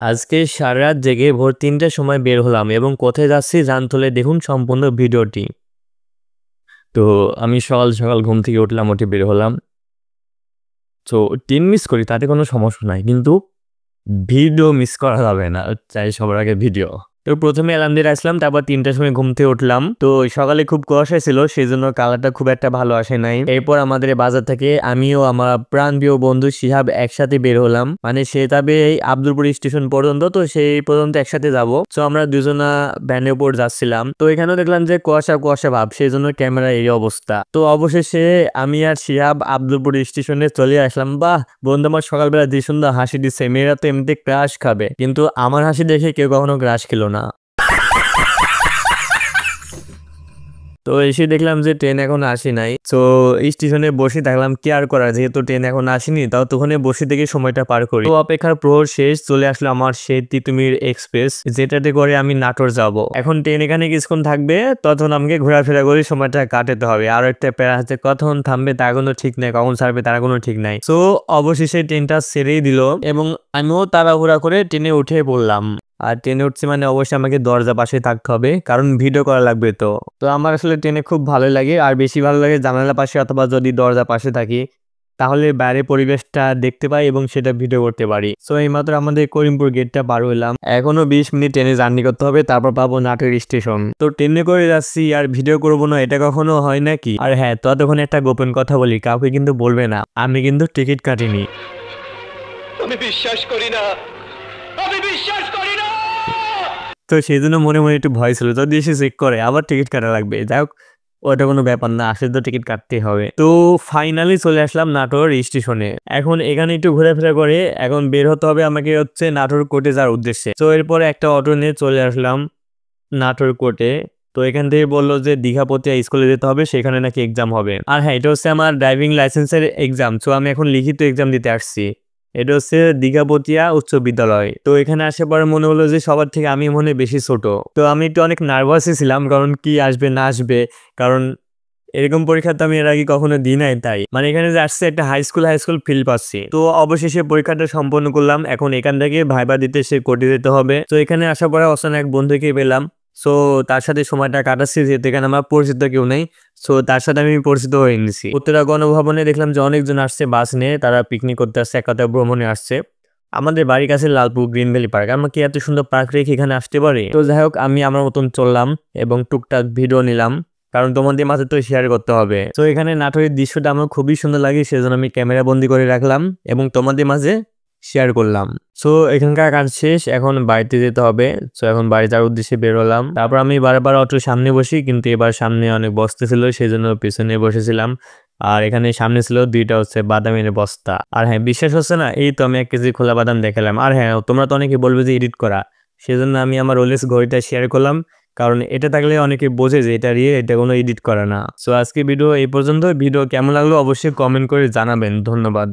আজকে সারারাত জেগে ভোর ৩টার সময় বের হলাম এবং কোথায় যাচ্ছি জানতে হলে দেখুন সম্পূর্ণ ভিডিওটি। তো আমি সকাল সকাল ঘুম থেকে উঠলাম, উঠে বের হলাম। তো ট্রেন মিস করি তাতে কোনো সমস্যা নাই, কিন্তু ভিডিও মিস করা যাবে না। চাই সবার আগে ভিডিও। তো প্রথমে অ্যালার্ম দিয়ে আসলাম, তারপর ৩টার সময় ঘুম থেকে উঠলাম। তো সকালে খুব কুয়াশা ছিল, সেই জন্য কালারটা খুব একটা ভালো আসে নাই। এরপর আমাদের বাজার থেকে আমিও আমার প্রাণপ্রিয় বন্ধু শিহাব একসাথে বের হলাম। মানে সে যাবে এই আব্দুলপুর স্টেশন পর্যন্ত, তো সেই পর্যন্ত একসাথে যাব। তো আমরা দুজনা ভ্যানের উপর যাচ্ছিলাম। তো এখানেও দেখলাম যে কুয়াশা কুয়াশা ভাব, সেই জন্য ক্যামেরার এই অবস্থা। তো অবশেষে আমি আর শিহাব আব্দুলপুর স্টেশনে চলে আসলাম। বাহ, বন্ধু আমার সকালবেলা যে সুন্দর হাসি দিচ্ছে। মেয়েরা তো এমনিতে ক্রাশ খাবে, কিন্তু আমার হাসি দেখে কেউ কখনো ক্রাশ খেলো না। তো এসে দেখলাম যে ট্রেন এখন আসে নাই। তো স্টেশনে বসে থাকলাম, কি আর করার, যেহেতু ট্রেন এখন আসেনি, তাও তখন বসে থেকে সময়টা পার করি। তো অপেক্ষার প্রহর শেষ, চলে আসলো আমার সেই তিতুমির এক্সপ্রেস, যেটাতে করে আমি নাটোর যাব। এখন ট্রেন এখানে কিছুক্ষণ থাকবে, তখন আমাকে ঘোরাফেরা করে সময়টা কাটাতে হবে। আর একটা প্যারা আছে, কখন থামবে তার কোনো ঠিক নাই, কখন ছাড়বে তার কোনো ঠিক নাই। তো অবশেষে ট্রেনটা ছেড়েই দিল এবং আমিও তাড়াহুড়া করে ট্রেনে উঠে পড়লাম। আর ট্রেনে উঠছি মানে অবশ্যই আমাকে দরজা পাশে থাকতে হবে, কারণ ভিডিও করা লাগবে। তো তো আমার আসলে ট্রেনে খুব ভালো লাগে, আর বেশি ভালো লাগে জানালা পাশে অথবা যদি দরজা পাশে থাকি, তাহলে বাইরের পরিবেশটা দেখতে পাই এবং সেটা ভিডিও করতে পারি। সো এইমাত্র আমাদের করিমপুর গেটটা পার হইলাম, এখনো 20 মিনিট ট্রেনে জার্নি করতে হবে, তারপর পাবো নাটোর স্টেশন। তো ট্রেনে করে যাচ্ছি আর ভিডিও করবো না, এটা কখনো হয় নাকি? আর হ্যাঁ, ততক্ষণ একটা গোপন কথা বলি, কাউকে কিন্তু বলবে না, আমি কিন্তু টিকিট কাটিনি। আমি বিশ্বাস করি না, আমি বিশ্বাস করি না। তো সেই জন্য মনে মনে একটু ভয় ছিল, যদি এসে চেক করে আবার টিকিট কাটা লাগবে। যাই হোক, ওটা কোনো ব্যাপার না, আসলে তো টিকিট কাটতেই হবে। তো ফাইনালি চলে আসলাম নাটোর স্টেশনে। এখন এখানে একটু ঘোরাফেরা করে এখন বের হতে হবে আমাকে হচ্ছে নাটোর কোর্টে যাওয়ার উদ্দেশ্যে। তো এরপরে একটা অটো নিয়ে চলে আসলাম নাটোর কোর্টে। তো এখান থেকে বললো যে দীঘাপতিয়া স্কুলে যেতে হবে, সেখানে নাকি এক্সাম হবে। আর হ্যাঁ, এটা হচ্ছে আমার ড্রাইভিং লাইসেন্সের এক্সাম। তো আমি এখন লিখিত এক্সাম দিতে আসছি। এটা হচ্ছে দীঘাপতিয়া উচ্চ বিদ্যালয়। তো এখানে আসার পরে মনে হলো যে সবার থেকে আমি মনে হয় বেশি ছোট। তো আমি একটু অনেক নার্ভাসই ছিলাম, কারণ কি আসবে না আসবে, কারণ এরকম পরীক্ষা তো আমি এর আগে কখনো দিই নাই। তাই মানে এখানে যে আসছে একটা হাই স্কুল ফিল পাচ্ছি। তো অবশেষে পরীক্ষাটা সম্পন্ন করলাম। এখন এখান থেকে ভাইবা দিতে সে কোর্টে যেতে হবে। তো এখানে আসার পরে অচেনা এক বন্ধুকে পেলাম। সো তার সাথে সময়টা কাটাচ্ছি, যেহেতু এখানে আমার পরিচিত কেউ নেই। সো তার সাথে আমি পরিচিত হয়ে নিছি। উত্তরা গণভবনে দেখলাম যে অনেকজন আসছে বাস নিয়ে, তারা পিকনিক করতে আসছে, এক কথায় ভ্রমণে আসছে। আমাদের বাড়ির কাছে লালপুর গ্রিন ভ্যালি পার্ক, আমরা কি এত সুন্দর পার্ক রেখে এখানে আসতে পারি? তো যাই হোক, আমি আমার মতন চললাম এবং টুকটাক ভিডিও নিলাম, কারণ তোমাদের মাঝে তো শেয়ার করতে হবে। তো এখানে নাটোরের দৃশ্যটা আমার খুবই সুন্দর লাগে, সেজন্য আমি ক্যামেরা বন্দি করে রাখলাম এবং তোমাদের মাঝে শেয়ার করলাম। সো এখানকার কাজ শেষ, এখন বাড়িতে যেতে হবে। সো এখন বাড়ি যাওয়ার উদ্দেশ্যে বেরোলাম। তারপর আমি বারবার অটোর সামনে বসি, কিন্তু এবার সামনে অনেক বস্তা ছিল, সেই জন্য পিছনে বসেছিলাম। আর এখানে সামনে ছিল দুইটা হচ্ছে বাদামের বস্তা। আর হ্যাঁ, বিশ্বাস হচ্ছে না, এই তো আমি 1 কেজি খোলা বাদাম দেখালাম। আর হ্যাঁ, তোমরা তো অনেকে বলবে যে এডিট করা, সেজন্য আমি আমার রোলেক্স ঘড়িটা শেয়ার করলাম, কারণ এটা থাকলে অনেকে বোঝে যে এটা রিয়েল, এটা কোনো এডিট করা না। সো আজকে ভিডিও এই পর্যন্ত। ভিডিও কেমন লাগলো অবশ্যই কমেন্ট করে জানাবেন। ধন্যবাদ।